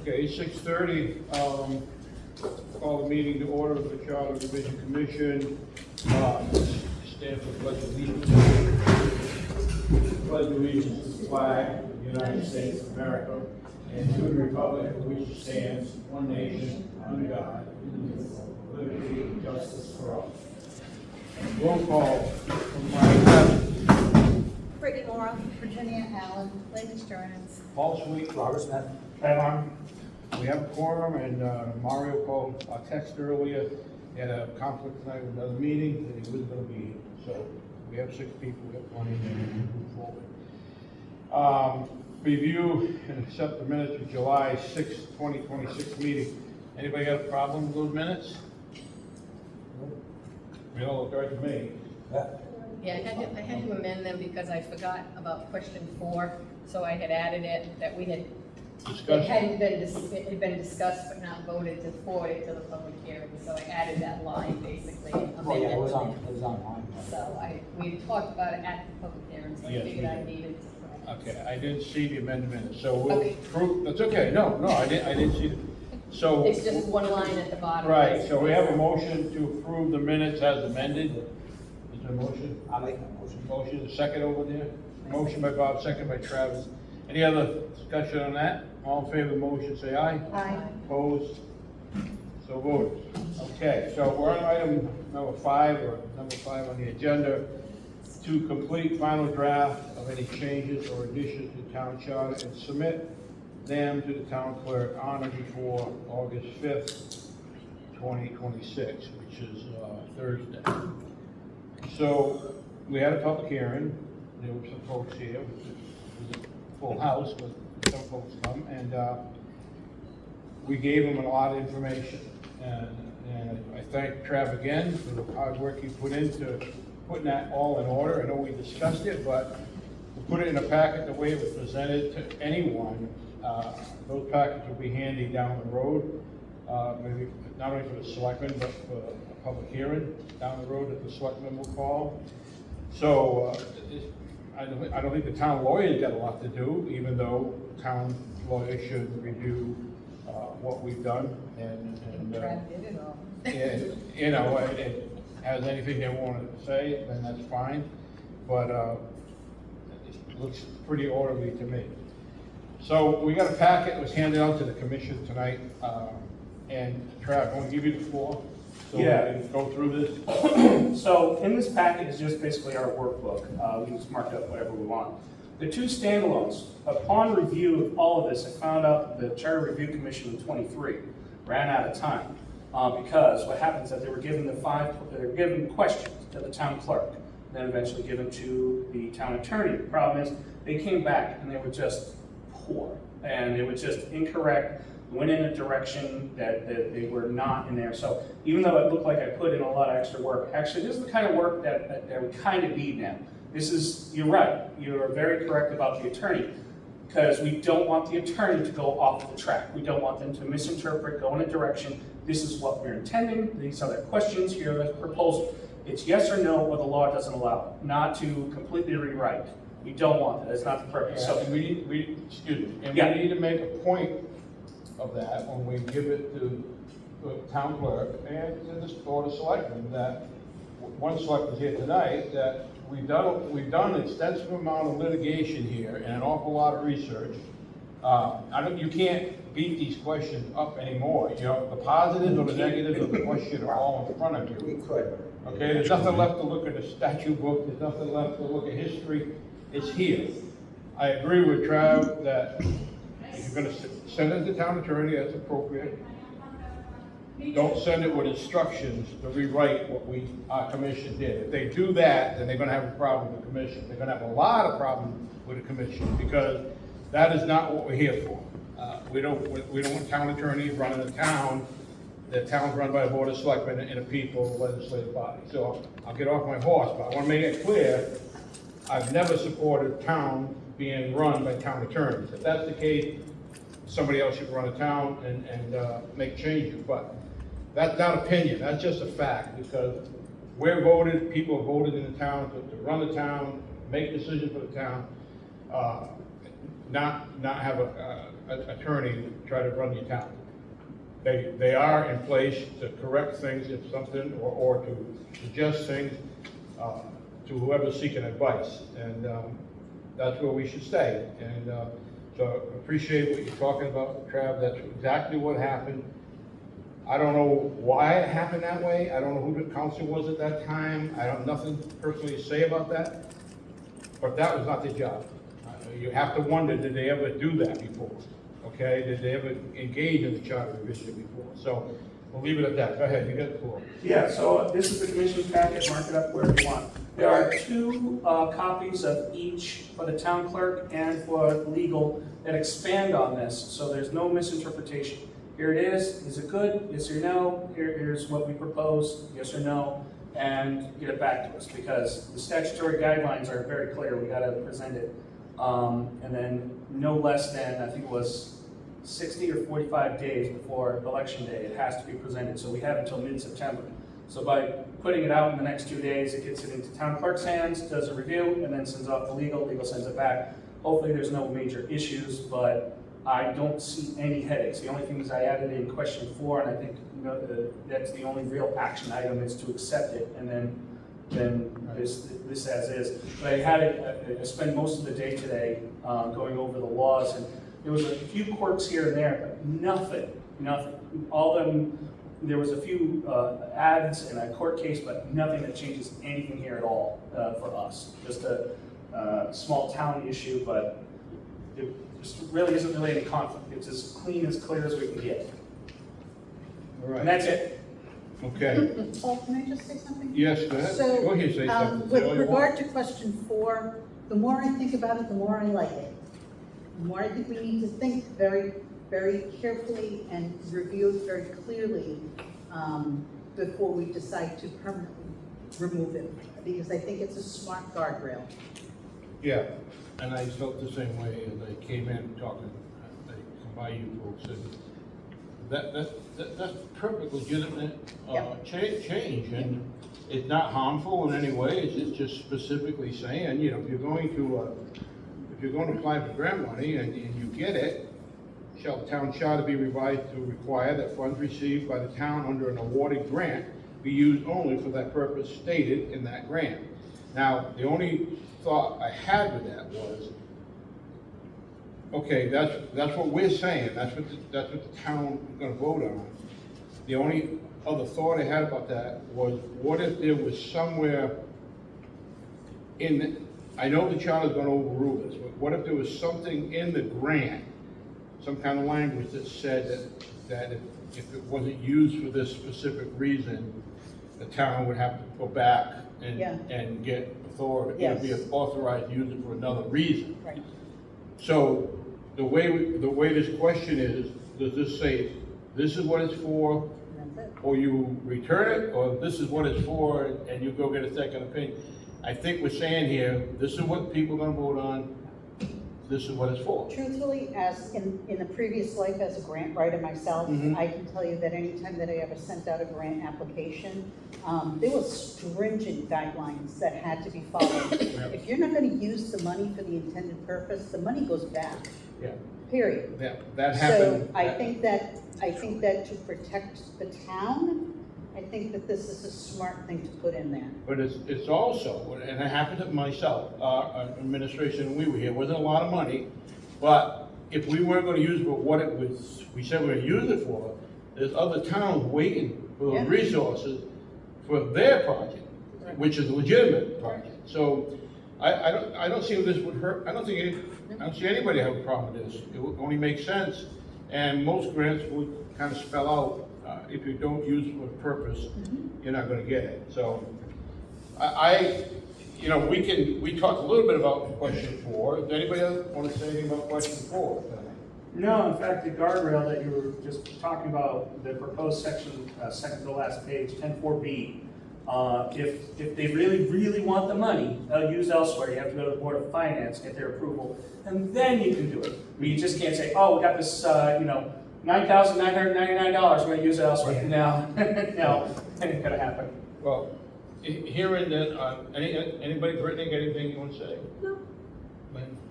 Okay, 6:30, call the meeting to order of the Charter Revision Commission. Stand for pledge of allegiance. Pledge allegiance to the flag of the United States of America and to the republic for which it stands, one nation, under God, indivisible, with liberty and justice for all. Roll call from my left. Brittany Laura, Virginia Allen, Lynn Stearns. Paul Sweet. Robert Smith. We have a quorum, and Mario called a text earlier. He had a conflict tonight with another meeting, and he wasn't going to be here. So we have 6 people, we have plenty to move forward. Review and accept the minutes of July 6, 2026 meeting. Anybody got a problem with those minutes? They all look right to me. Yeah, I had to amend them because I forgot about question 4, so I had added it, that we had, it Discussion. it had been discussed but not voted to forward it to the public hearing, so I added that line basically. Oh, yeah, it was on mine. So we had talked about it at the public hearing, so I Yes, figured we I did. needed to. Okay, I didn't see the amendment, so we'll Okay. prove, that's okay, no, I didn't see it. So. It's just one line at the bottom. Right, so we have a motion to approve the minutes as amended. Is there a motion? I'll make that motion. Motion, a second over there? Motion by Bob, second by Travis. Any other discussion on that? All in favor of the motion, say aye. Aye. Opposed? So voted. Okay, so we're on item number 5 on the agenda, to complete final draft of any changes or additions to town charter and submit them to the town clerk on or before August 5th, 2026, which is Thursday. So we had a public hearing. There were some folks here. It was a full house, but some folks come, and we gave them a lot of information. And I thank Trav again for the hard work he put into putting that all in order. I know we discussed it, but to put it in a packet the way it was presented to anyone, those packets will be handy down the road, maybe not only for the selectmen, but for a public hearing down the road that the selectmen will call. So I don't think the town lawyer's got a lot to do, even though town lawyers should review what we've done and Brad did it all. and, you know, it has anything they want to say, then that's fine. But it looks pretty orderly to me. So we got a packet that was handed out to the commission tonight, and Trav, I want to give you the floor. So Yeah. we can go through this. So in this packet is just basically our workbook. We can just mark up whatever we want. The 2 standalones, upon review of all of this, I found out that the Charter Review Commission in 23 ran out of time because what happens is that they were given questions to the town clerk, then eventually given to the town attorney. The problem is they came back and they were just poor and it was just incorrect. Went in a direction that they were not in there. So even though it looked like I put in a lot of extra work, actually this is the kind of work that we kind of need now. This is, you're right, you're very correct about the attorney, because we don't want the attorney to go off the track. We don't want them to misinterpret, go in a direction. This is what we're intending, these are the questions, here are the proposal. It's yes or no, or the law doesn't allow it, not to completely rewrite. We don't want that, that's not the purpose. So So, we Yeah. need to make a point of that when we give it to the town clerk and to the board of selectmen, that one selectman here tonight, that we've done an extensive amount of litigation here and an awful lot of research. You can't beat these questions up anymore. You know, the positives or the negatives of the question are all in front of We you. could. Okay, there's nothing left to look at the statute book, there's nothing left to look at history, it's here. I agree with Trav that if you're gonna send it to the town attorney, that's appropriate. Don't send it with instructions to rewrite what our commission did. If they do that, then they're gonna have a problem with the commission. They're gonna have a lot of problems with the commission, because that is not what we're here for. We don't want town attorneys running the town. The town's run by a board of selectmen and a people legislative body. So I'll get off my horse, but I want to make it clear, I've never supported town being run by town attorneys. If that's the case, somebody else should run a town and make changes. But that's not opinion, that's just a fact, because we're voted, people are voted in the town to run the town, make decisions for the town. not have an attorney try to run your town. They are in place to correct things if something, or to suggest things to whoever's seeking advice, and that's where we should stay. And so appreciate what you're talking about, Trav. That's exactly what happened. I don't know why it happened that way. I don't know who the council was at that time. I don't nothing personally to say about that, but that was not their job. You have to wonder, did they ever do that before? Okay, did they ever engage in the charter revision before? So we'll leave it at that. Go ahead, you got the floor. Yeah, so this is the commission's packet, mark it up wherever you want. There are two copies of each for the town clerk and for legal that expand on this, so there's no misinterpretation. Here it is it good, yes or no, here's what we propose, yes or no, and get it back to us, because the statutory guidelines are very clear, we gotta present it. And then no less than, I think it was 60 or 45 days before election day, it has to be presented, so we have until mid-September. So by putting it out in the next 2 days, it gets it into town clerk's hands, does a review, and then sends off to legal sends it back. Hopefully there's no major issues, but I don't see any headaches. The only things I added in question 4, and I think that's the only real action item, is to accept it, and then this as is. But I spent most of the day today going over the laws, and there was a few quirks here and there, but nothing. All of them, there was a few ads and a court case, but nothing that changes anything here at all for us. Just a small town issue, but it just really isn't really any conflict. It's as clean, as clear as we can get. All right. And that's it. Okay. Paul, can I just say something? Yes, go ahead. So, Go ahead, say something. with Say all you regard want. to question 4, the more I think about it, the more I like it. The more I think we need to think very, very carefully and review it very clearly before we decide to permanently remove it, because I think it's a smart guardrail. Yeah, and I felt the same way as I came in talking, I come by you folks, and that's perfect legitimate Yep. change, and it's not harmful in any way. It's just specifically saying, you know, if you're going to apply for grant money and you get it, shall the town charter be revised to require that funds received by the town under an awarded grant be used only for that purpose stated in that grant. Now, the only thought I had with that was, okay, that's what we're saying, that's what the town is gonna vote on. The only other thought I had about that was, what if there was somewhere I know the charter's gonna overrule this, but what if there was something in the grant, some kind of language that said that if it wasn't used for this specific reason, the town would have to go back and get authority, Yes. be authorized to use it for another reason. Right. So the way this question is, does this say, this is what it's for, And that's it. or you return it, or this is what it's for, and you go get a second opinion? I think we're saying here, this is what people are gonna vote on, this is what it's for. Truthfully, as in a previous life as a grant writer myself, Mhm. I can tell you that anytime that I ever sent out a grant application, there was stringent guidelines that had to be followed. If you're not gonna use the money for the intended purpose, the money goes back, Yeah, period. that happened. So I think that to protect the town, I think that this is a smart thing to put in there. But it's also, and it happened to myself, our administration, when we were here, wasn't a lot of money, but if we weren't gonna use it for what it was, we said we were gonna use it for, there's other towns waiting for Yeah. the resources for their project, which is a legitimate project. So I don't see how this would hurt, I don't see anybody have a problem with this. It would only make sense, and most grants would kind of spell out, if you don't use it for a purpose, you're not gonna get it. So we talked a little bit about question 4. Does anybody else want to say anything about question 4? No, in fact, the guardrail that you were just talking about, the proposed section, second to the last page, 10.4B, if they really want the money, they'll use elsewhere. You have to go to the Board of Finance, get their approval, and then you can do it. I mean, you just can't say, oh, we got this, $9,999, we're going to use it elsewhere. No, no, that ain't going to happen. Well, hearing that, anybody, Brittany, got anything you want to say? No.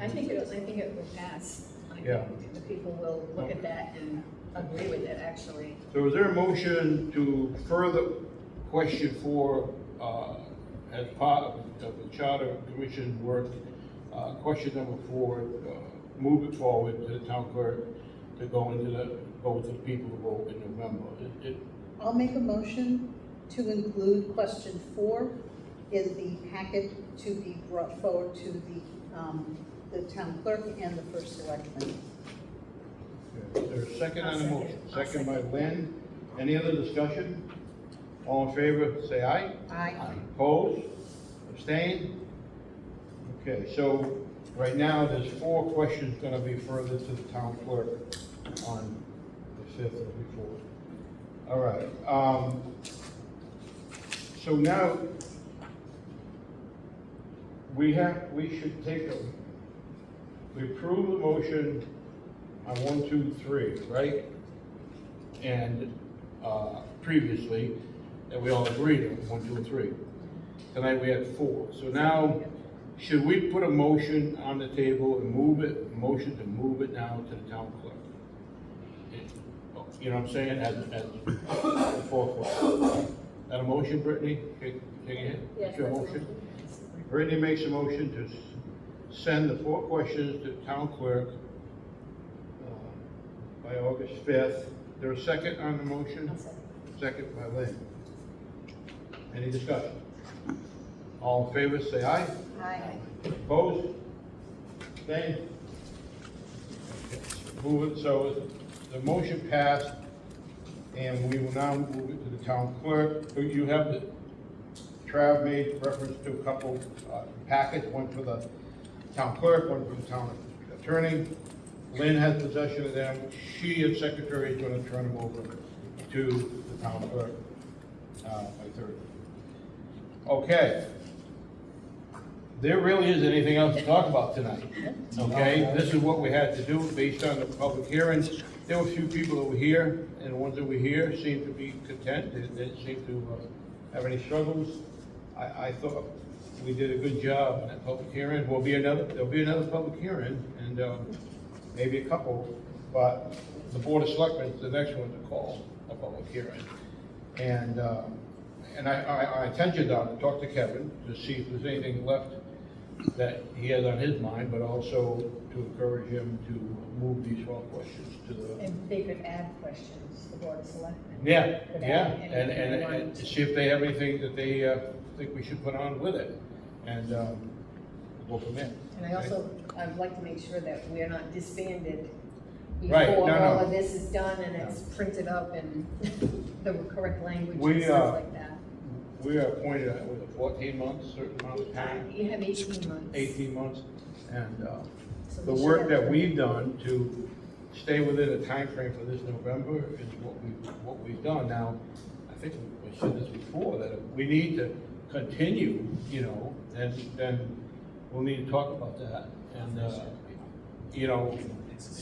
I think it will pass. I Yeah. think the people will look at that and agree with it, actually. So is there a motion to further question 4, as part of the Charter Commission work, question number 4, move it forward to the town clerk to go to the people to vote in November? I'll make a motion to include question 4 in the packet to be brought forward to the town clerk and the first selectman. Is there a second on the motion? I'll Second by second. Lynn. Any other discussion? All in favor, say aye. Aye. Opposed? Abstained? Okay, so right now, there's 4 questions gonna be further to the town clerk on the 5th or before. All right, so now, we should take we approve the motion on 1, 2, 3, right? And, previously, that we all agreed on, 1, 2, and 3. Tonight we had 4. So now, should we put a motion on the table and motion to move it now to the town clerk? You know what I'm saying, as the 4th one. That a motion, Brittany? Take a hit. Yes, Your that's a motion? motion. Brittany makes a motion to send the 4 questions to the town clerk by August 5th. There a second on the motion? I'll second. Second by Lynn. Any discussion? All in favor, say aye. Aye. Opposed? Abstained? Move it, so the motion passed, and we will now move it to the town clerk. You have the, Trav made reference to a couple packets, one for the town clerk, one for the town attorney. Lynn has possession of them. She, as secretary, is gonna turn them over to the town clerk by Thursday. Okay. There really isn't anything else to talk about tonight, okay? This is what we had to do based on the public hearings. There were a few people that were here, and the ones that were here seemed to be content. They didn't seem to have any struggles. I thought we did a good job in that public hearing. There'll be another public hearing, and maybe a couple, but the Board of Selectmen is the next one to call a public hearing. And I intentioned to talk to Kevin to see if there's anything left that he has on his mind, but also to encourage him to move these 12 questions to the. And they could add questions, the Board of Selectmen. Yeah, Could yeah, add anything they and wanted. to see if they have anything that they think we should put on with it, and go from there. And I also, I'd like to make sure that we're not disbanded Right, before no, no. all of this is done and it's printed up and the correct language We, and stuff like that. We are appointed, with a 14 months, certain amount of time, You have 18 months. 18 months, and So the we should work have- that we've done to stay within a time frame for this November is what we've done. Now, I think we said this before, that if we need to continue, you know, then we'll need to talk about that. And, you know,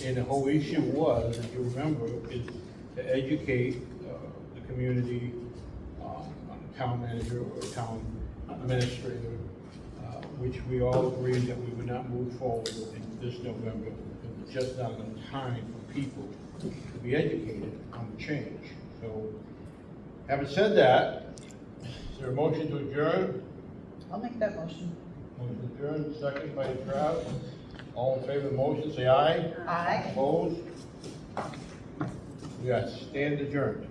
and the whole issue was, if you remember, is to educate the community on a town manager or a town administrator, which we all agreed that we would not move forward in this November. It was just not enough time for people to be educated on the change. So, having said that, is there a motion to adjourn? I'll make that motion. Motion adjourned, second by Trav. All in favor of the motion, say aye. Aye. Opposed? We are stand adjourned.